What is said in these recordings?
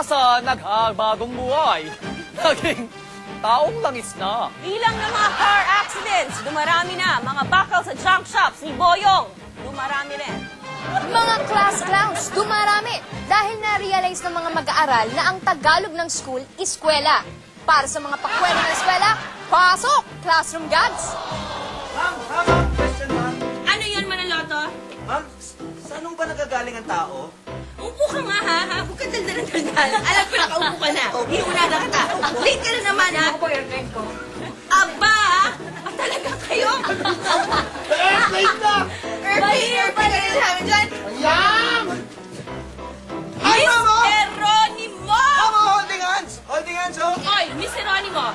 Asa naghahagbagang buhay, naging taong langis na. Bilang ng mga car accidents, dumarami na. Mga bakal sa junk shops ni Boyong, dumarami rin. Mga class clowns, dumarami dahil na-realize ng mga mag-aaral na ang Tagalog ng school, eskwela. Para sa mga pakwero ng eskwela, pasok! Classroom gods! Ma'am, question ma'am. Ano yun, Manaloto? Ma'am, saan ba nagagaling ang tao? Upo ka nga, ha? Huwag ka daldal-daldal. Alam ko, nakaupo ka na. Iuna na kita. Late ka na naman, ha? Aba! Talaga kayo? Airplane na! Airplane ka rin namin dyan. Ayan! Ay, Miss ma'am! Geronimo! Ma'am, holding hands! Holding hands, oh! Oy, Miss Geronimo!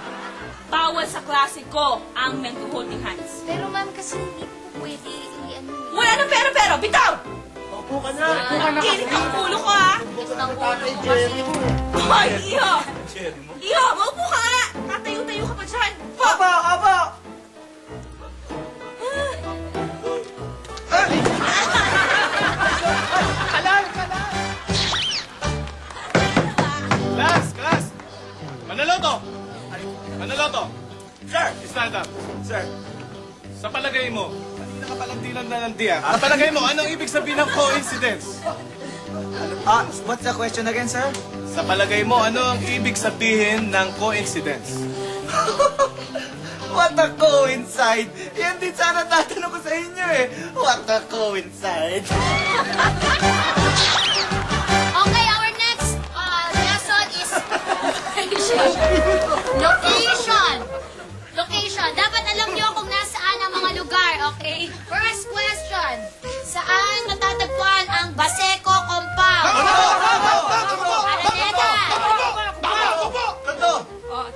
Bawal sa klase ko ang men to holding hands. Pero ma'am, kasi hindi po pwede i-ano. Wala nang pero-pero! Bitaw! Upo ka na! Kirit ang ulo ko, ha? Tatay Jerry mo. Hoy, Iho! Jerry mo? Iho, maupo ka nga! Tatayo-tayo ka pa dyan. Aba, aba! Class! Manaloto! Manaloto! Sir! Stand up. Sir! Sa palagay mo, kanina ka palang tinan na ng diya. Sa palagay mo, anong ibig sabihin ng coincidence? What's the question again, sir? Sa palagay mo, ano ang ibig sabihin ng coincidence? What a coincide! Yan din sana tatanong ko sa inyo eh. What a coincide! Okay, our next lesson is location. Location. Dapat alam niyo kung nasaan ang mga lugar, okay? First question. Saan matatagpuan ang Baseco Compound? Araneta. Toto!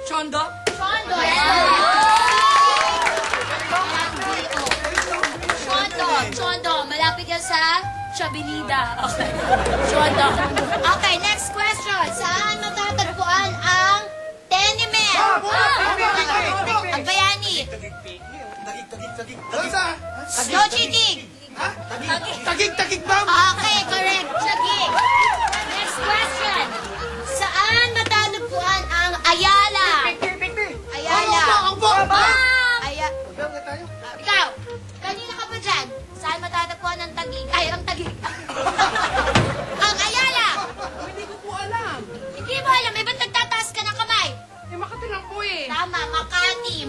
Chondo? Chondo. Chondo. Malapit yan sa Chabinida. Okay. Chondo. Okay, next question. Saan matatagpuan ang Tenement? Ang Bayani. Tagig. No cheating. Tagig, ma'am! Okay, correct. Chagig. Next question. Saan matatagpuan ang Ayala? Ayala. Ikaw, kanina ka pa dyan. Saan matatagpuan ang Tagig? Ay, ang Tagig. Ang Ayala. Hindi ko po alam. Hindi mo alam, eh, ba't nagtataas ka ng kamay? Eh, Makati lang po eh. Tama, Makati.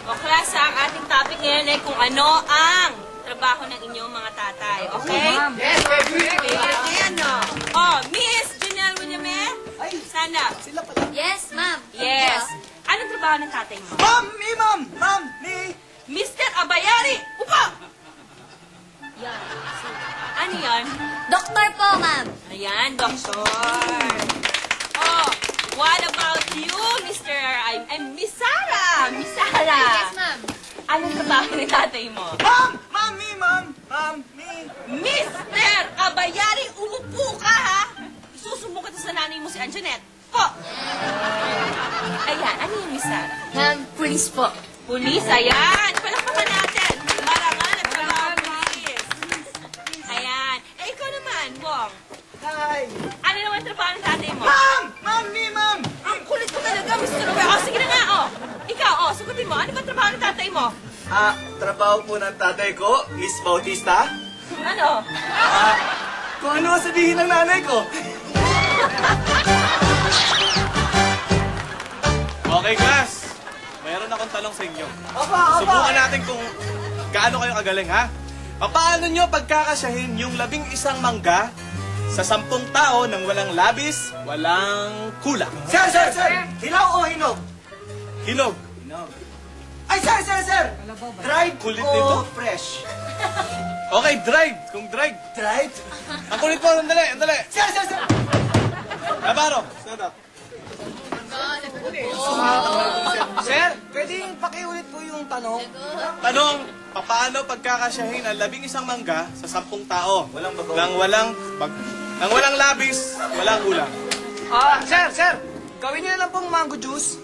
O klase, ang ating topic ngayon ay kung ano ang trabaho ng inyong mga tatay. Okay? Yes, baby! Ayan, no? Oh, Miss Janelle Williamer? Stand up. Sila pala. Yes, ma'am. Yes. Anong trabaho ng tatay mo? Ma'am! Ma'am! Mr. Abayari! Upo! Yan. Ano yan? Doktor po, ma'am. Ayan, doktor. Oh, what about you, Mr. I'm Miss Sarah? Miss Sarah. Yes, ma'am. Anong trabaho ng tatay mo? Ma'am! Mr. Abayari, umupo ka, ha? Isusumbong ka sa nanay mo si Anjanette. Po! Ayan, ano yung Miss Sarah? Ma'am, police po. Pulis, ayan. Palakpakan natin. Marangal at marangal pulis. Ayan. Eh, ikaw naman, Wong. Hi! Ano naman trabaho ng tatay mo? Ma'am! Ang kulit ko talaga, Mr. Robert. Oh, sige na nga, oh. Ikaw, oh, sagutin mo. Ano ba trabaho ng tatay mo? Trabaho po ng tatay ko, Miss Bautista. Ano? Kung ano ang sabihin ng nanay ko. Okay, class. Mayroon akong tanong sa inyo. Aba! Subukan natin kung gaano kayo kagaling, ha? Paano nyo pagkakasyahin yung 11 mangga sa 10 tao nang walang labis, walang kulang? Sir! Hilaw o hinog? Hinog. Ay, sir! Dried Kulit o nito. fresh? Okay, dried. Kung dried. Dried? Ang kulit mo, andali. Sir! Navarro, stand up. Sir, pwedeng pakiulit po yung tanong? Tanong, paano pagkakasyahin ang 11 mangga sa 10 tao? Walang bago. Nang walang labis, walang kulang. Sir! Gawin niyo na lang pong mango juice.